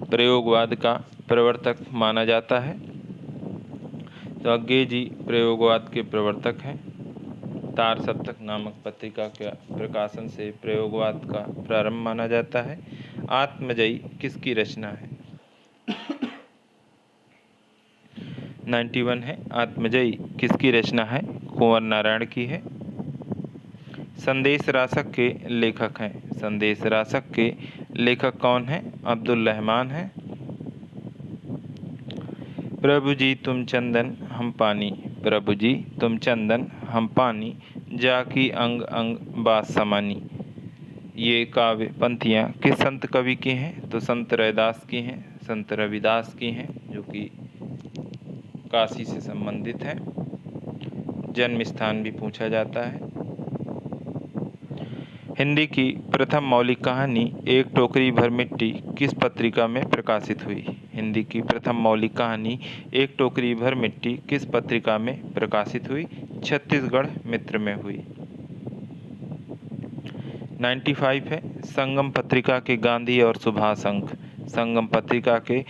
प्रयोगवाद का प्रवर्तक माना जाता है तो अज्ञे जी प्रयोगवाद के प्रवर्तक हैं। तार सप्तक नामक पत्रिका के प्रकाशन से प्रयोगवाद का प्रारंभ माना जाता है। आत्मजयी किसकी रचना है? 91 है। आत्मजयी किसकी रचना है? कुंवर नारायण की है। संदेश रासक के लेखक हैं। संदेश रासक के लेखक कौन हैं? अब्दुल रहमान हैं। प्रभु जी तुम चंदन हम पानी, प्रभु जी तुम चंदन हम पानी, जाकी अंग अंग बात समानी। ये काव्य पंक्तियाँ किस संत कवि की हैं? तो संत रविदास की हैं। संत रविदास की हैं, जो कि काशी से संबंधित है। जन्म स्थान भी पूछा जाता है। हिंदी की प्रथम मौलिक कहानी एक टोकरी भर मिट्टी किस पत्रिका में प्रकाशित हुई? हिंदी की प्रथम मौलिक कहानी एक टोकरी भर मिट्टी किस पत्रिका में प्रकाशित हुई? छत्तीसगढ़ मित्र में हुई। 95 है। संगम पत्रिका के गांधी और सुभाष अंक। संगम पत्रिका के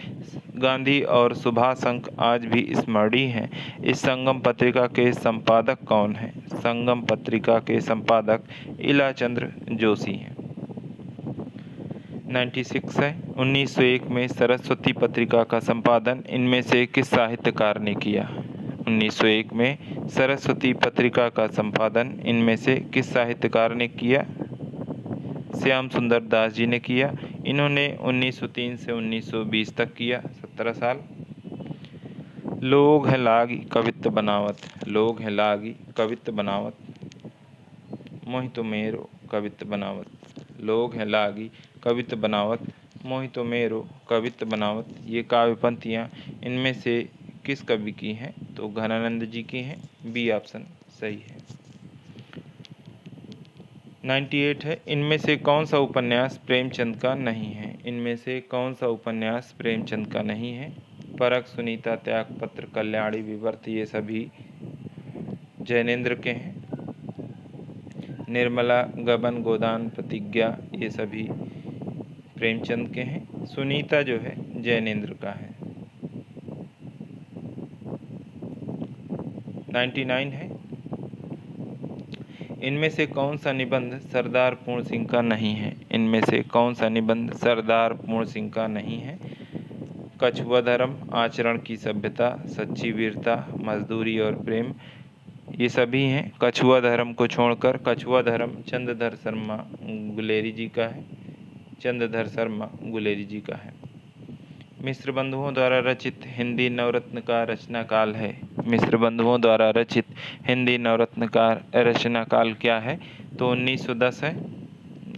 गांधी और सुभाष अंक आज भी स्मरणीय हैं। इस संगम पत्रिका के संपादक कौन हैं? संगम पत्रिका के संपादक इलाचंद्र जोशी हैं। 96 है। 1901 में सरस्वती पत्रिका का संपादन इनमें से किस साहित्यकार ने किया? 1901 में सरस्वती पत्रिका का संपादन इनमें से किस साहित्यकार ने किया? श्याम सुंदर दास जी ने किया। इन्होंने 1903 से 1920 तक किया, 17 साल। लोग हैं लागी कवित्त बनावत, लोग हैं लागी कवित्त बनावत, मोहितो मेरो कवित्त बनावत। लोग हैं लागी कवित्त बनावत, मोहितो मेरो कवित्त बनावत। ये काव्य पंक्तियाँ इनमें से किस कवि की हैं? तो घनानंद जी की हैं। बी ऑप्शन सही है। 98 है। इनमें से कौन सा उपन्यास प्रेमचंद का नहीं है? इनमें से कौन सा उपन्यास प्रेमचंद का नहीं है? परख, सुनीता, त्यागपत्र, कल्याणी, विवर्त ये सभी जैनेन्द्र के हैं। निर्मला, गबन, गोदान, प्रतिज्ञा ये सभी प्रेमचंद के हैं। सुनीता जो है जैनेन्द्र का है। 99 है। इनमें से कौन सा निबंध सरदार पूर्ण सिंह का नहीं है? इनमें से कौन सा निबंध सरदार पूर्ण सिंह का नहीं है? कछुआ धर्म, आचरण की सभ्यता, सच्ची वीरता, मजदूरी और प्रेम ये सभी हैं। कछुआ धर्म को छोड़कर, कछुआ धर्म चंद्रधर शर्मा गुलेरी जी का है। चंद्रधर शर्मा गुलेरी जी का है। मिश्र बंधुओं द्वारा रचित हिंदी नवरत्न का रचना काल है। मिश्र बंधुओं द्वारा रचित हिंदी नवरत्न का रचना काल क्या है? तो 1910 है।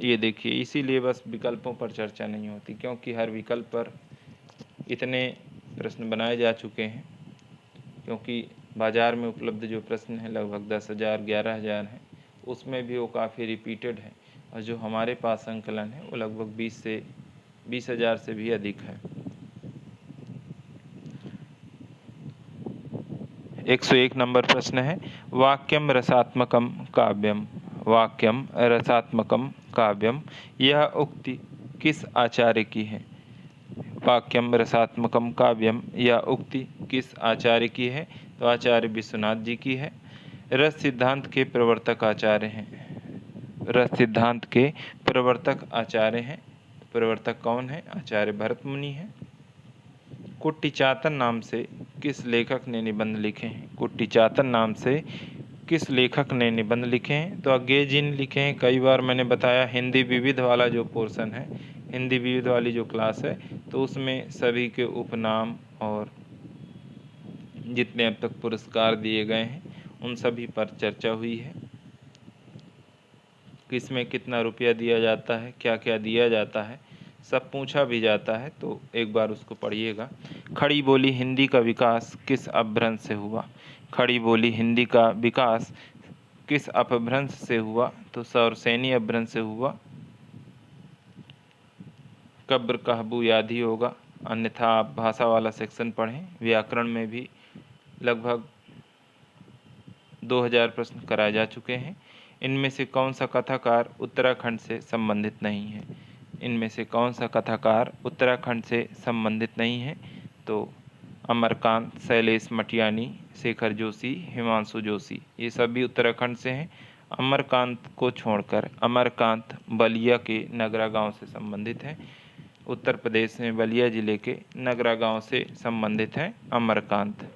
ये देखिए, इसीलिए बस विकल्पों पर चर्चा नहीं होती, क्योंकि हर विकल्प पर इतने प्रश्न बनाए जा चुके हैं। क्योंकि बाज़ार में उपलब्ध जो प्रश्न हैं लगभग 10,000 11,000 हैं, उसमें भी वो काफ़ी रिपीटेड है। और जो हमारे पास संकलन है वो लगभग 20,000 से भी अधिक है। 101 नंबर प्रश्न है, वाक्यम रसात्मकम काव्यम। वाक्यम रसात्मकम काव्यम, यह उक्ति किस आचार्य की है? वाक्यम रसात्मकम काव्यम, यह उक्ति किस आचार्य की है? तो आचार्य विश्वनाथ जी की है। रस सिद्धांत के प्रवर्तक आचार्य हैं। रस सिद्धांत के प्रवर्तक आचार्य हैं। प्रवर्तक कौन है? आचार्य भरत मुनि हैं। कुट्टी चातन नाम से किस लेखक ने निबंध लिखे हैं? कुट्टी चातन नाम से किस लेखक ने निबंध लिखे हैं? तो अज्ञे जी ने लिखे हैं। कई बार मैंने बताया, हिंदी विविध वाला जो पोर्शन है, हिंदी विविध वाली जो क्लास है, तो उसमें सभी के उपनाम और जितने अब तक पुरस्कार दिए गए हैं उन सभी पर चर्चा हुई है। किसमें कितना रुपया दिया जाता है, क्या क्या दिया जाता है, सब पूछा भी जाता है, तो एक बार उसको पढ़िएगा। खड़ी बोली हिंदी का विकास किस अपभ्रंश से हुआ? खड़ी बोली हिंदी का विकास किस अपभ्रंश से हुआ? तो सौरसेनी अपभ्रंश से हुआ। कब्र कहबू याद ही होगा, अन्यथा आप भाषा वाला सेक्शन पढ़ें। व्याकरण में भी लगभग 2000 प्रश्न कराए जा चुके हैं। इनमें से कौन सा कथाकार उत्तराखंड से संबंधित नहीं है? इनमें से कौन सा कथाकार उत्तराखंड से संबंधित नहीं है? तो अमरकांत, शैलेश मटियानी, शेखर जोशी, हिमांशु जोशी, ये सभी उत्तराखंड से हैं। अमरकांत को छोड़कर अमरकांत बलिया के नगरा गांव से संबंधित हैं। उत्तर प्रदेश में बलिया जिले के नगरा गांव से संबंधित हैं अमरकांत।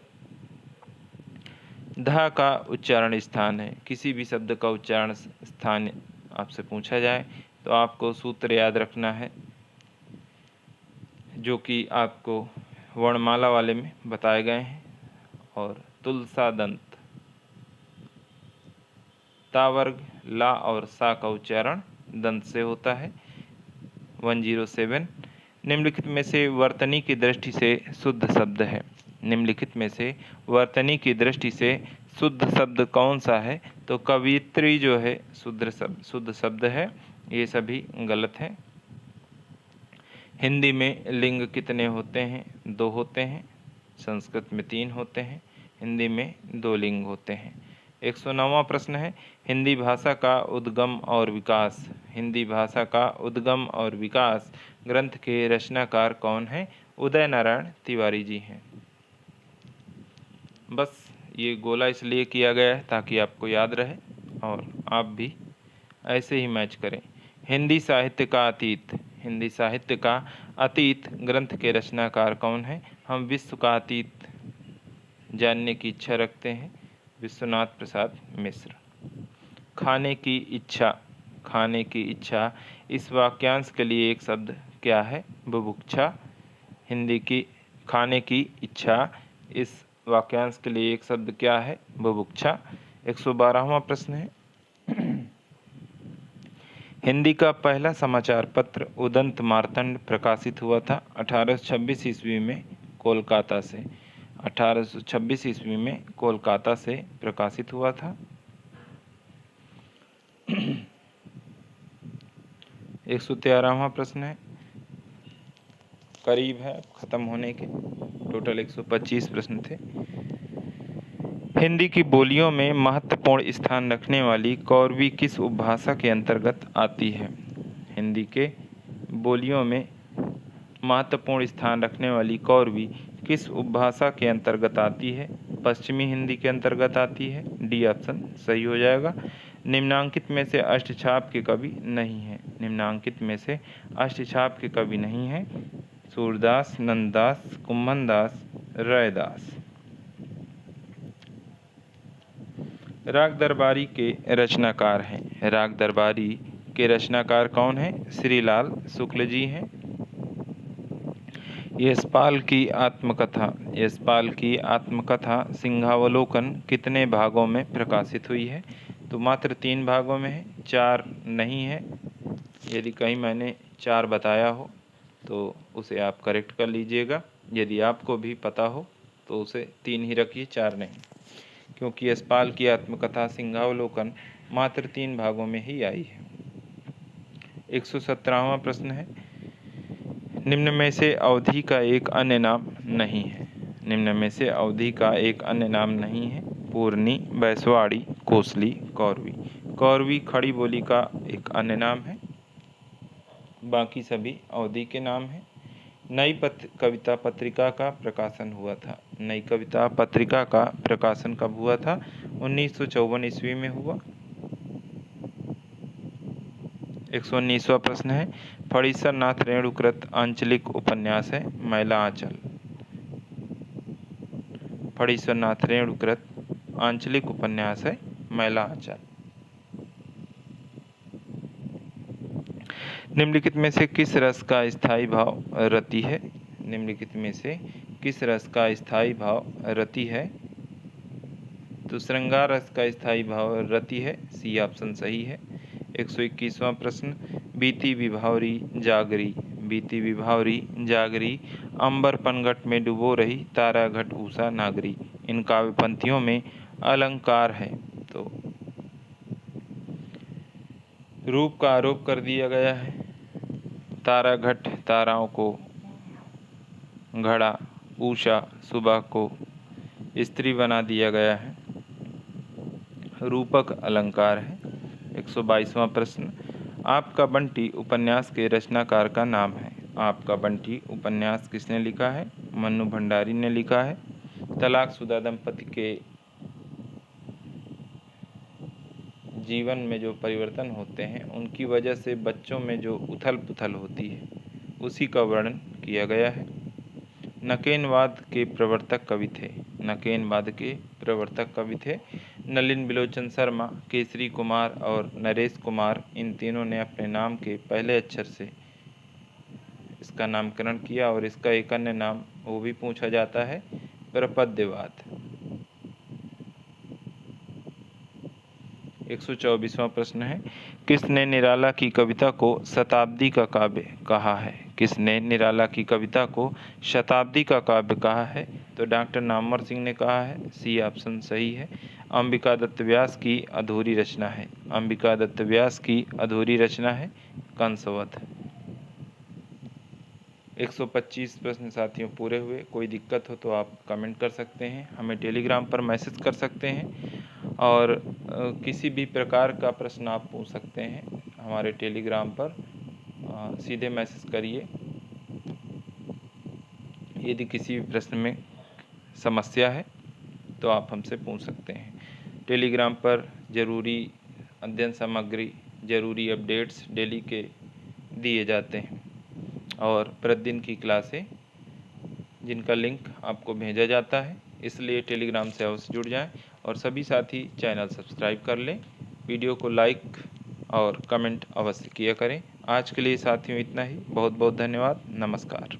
ध का उच्चारण स्थान है। किसी भी शब्द का उच्चारण स्थान आपसे पूछा जाए तो आपको सूत्र याद रखना है, जो कि आपको वर्णमाला वाले में बताए गए हैं। और तुलसा दंत, ता वर्ग ला और सा का उच्चारण दंत से होता है। 107। निम्नलिखित में से वर्तनी की दृष्टि से शुद्ध शब्द है। निम्नलिखित में से वर्तनी की दृष्टि से शुद्ध शब्द कौन सा है? तो कवियत्री जो है शुद्ध शब्द है। ये सभी गलत हैं। हिंदी में लिंग कितने होते हैं? 2 होते हैं। संस्कृत में 3 होते हैं। हिंदी में 2 लिंग होते हैं। 109वां प्रश्न है, हिंदी भाषा का उद्गम और विकास। हिंदी भाषा का उद्गम और विकास ग्रंथ के रचनाकार कौन हैं? उदय नारायण तिवारी जी हैं। बस ये गोला इसलिए किया गया है ताकि आपको याद रहे और आप भी ऐसे ही मैच करें। हिंदी साहित्य का अतीत। हिंदी साहित्य का अतीत ग्रंथ के रचनाकार कौन हैं? हम विश्व का अतीत जानने की इच्छा रखते हैं। विश्वनाथ प्रसाद मिश्र। खाने की इच्छा। खाने की इच्छा इस वाक्यांश के लिए एक शब्द क्या है? बुभुक्षा। हिंदी की खाने की इच्छा इस वाक्यांश के लिए एक शब्द क्या है? बुभुक्षा। 112वां प्रश्न है, हिंदी का पहला समाचार पत्र उदंत मार्तंड प्रकाशित हुआ था 1826 ईस्वी में कोलकाता से। 1826 ईस्वी में कोलकाता से प्रकाशित हुआ था। 113वां प्रश्न है, करीब है खत्म होने के। टोटल 125 प्रश्न थे। हिंदी की बोलियों में महत्वपूर्ण स्थान रखने वाली कौरवी किस उपभाषा के अंतर्गत आती है? हिंदी के बोलियों में महत्वपूर्ण स्थान रखने वाली कौरवी किस उपभाषा के अंतर्गत आती है? पश्चिमी हिंदी के अंतर्गत आती है। डी ऑप्शन सही हो जाएगा। निम्नांकित में से अष्टछाप के कवि नहीं है। निम्नांकित में से अष्टछाप के कवि नहीं है। सूरदास, नंददास, कुम्भनदास, रैदास। राग दरबारी के रचनाकार हैं। राग दरबारी के रचनाकार कौन हैं? श्रीलाल शुक्ल जी हैं। यशपाल की आत्मकथा। यशपाल की आत्मकथा सिंहावलोकन कितने भागों में प्रकाशित हुई है? तो मात्र 3 भागों में है, 4 नहीं है। यदि कहीं मैंने 4 बताया हो तो उसे आप करेक्ट कर लीजिएगा। यदि आपको भी पता हो तो उसे 3 ही रखिए, 4 नहीं, क्योंकि यशपाल की आत्मकथा सिंहावलोकन मात्र 3 भागों में ही आई है। 117वां प्रश्न है, निम्न में से अवधि का एक अन्य नाम नहीं है। निम्न में से अवधि का एक अन्य नाम नहीं है। पूर्णी, बैसवाड़ी, कोसली, कौरवी। कौरवी खड़ी बोली का एक अन्य नाम है, बाकी सभी अवधि के नाम हैं। नई कविता पत्रिका का प्रकाशन हुआ था। नई कविता पत्रिका का प्रकाशन कब हुआ था? 1954 ईस्वी में हुआ। 119वां प्रश्न है, फणीसर नाथ रेणुकृत आंचलिक उपन्यास है मैला आंचल। फणीसर नाथ रेणुकृत आंचलिक उपन्यास है मैला आंचल। निम्नलिखित में से किस रस का स्थायी भाव रति है? निम्नलिखित में से किस रस का स्थायी भाव रति है? तो श्रृंगार रस का स्थायी भाव रति है। सी ऑप्शन सही है। 121वां प्रश्न, बीती विभावरी जागरी। बीती विभावरी जागरी, अंबर पनघट में डुबो रही तारा घट उषा नागरी। इन काव्य पंक्तियों में अलंकार है। तो रूप का आरोप कर दिया गया है। ताराघट ताराओं को घड़ा, उषा सुबह को स्त्री बना दिया गया है। रूपक अलंकार है। 122वां प्रश्न, आपका बंटी उपन्यास के रचनाकार का नाम है। आपका बंटी उपन्यास किसने लिखा है? मन्नू भंडारी ने लिखा है। तलाकशुदा दंपति के जीवन में जो परिवर्तन होते हैं उनकी वजह से बच्चों में जो उथल पुथल होती है उसी का वर्णन किया गया है। नकेनवाद के प्रवर्तक कवि थे। नकेनवाद के प्रवर्तक कवि थे नलिन बिलोचन शर्मा, केसरी कुमार और नरेश कुमार। इन तीनों ने अपने नाम के पहले अक्षर से इसका नामकरण किया और इसका एक अन्य नाम वो भी पूछा जाता है, प्रपद्यवाद। 124वां प्रश्न है, किसने निराला की कविता को शताब्दी का काव्य कहा है? किसने निराला की कविता को शताब्दी का काव्य कहा है? तो डॉक्टर नामवर सिंह ने कहा है। सी ऑप्शन सही है। अंबिका दत्त व्यास की अधूरी रचना है। अंबिका दत्त व्यास की अधूरी रचना है कंसवध। 125 प्रश्न साथियों पूरे हुए। कोई दिक्कत हो तो आप कमेंट कर सकते हैं, हमें टेलीग्राम पर मैसेज कर सकते हैं और किसी भी प्रकार का प्रश्न आप पूछ सकते हैं हमारे टेलीग्राम पर। सीधे मैसेज करिए। यदि किसी भी प्रश्न में समस्या है तो आप हमसे पूछ सकते हैं। टेलीग्राम पर ज़रूरी अध्ययन सामग्री, ज़रूरी अपडेट्स डेली के दिए जाते हैं और प्रतिदिन की क्लासें जिनका लिंक आपको भेजा जाता है, इसलिए टेलीग्राम से अवश्य जुड़ जाएं और सभी साथी चैनल सब्सक्राइब कर लें। वीडियो को लाइक और कमेंट अवश्य किया करें। आज के लिए साथियों इतना ही। बहुत बहुत धन्यवाद। नमस्कार।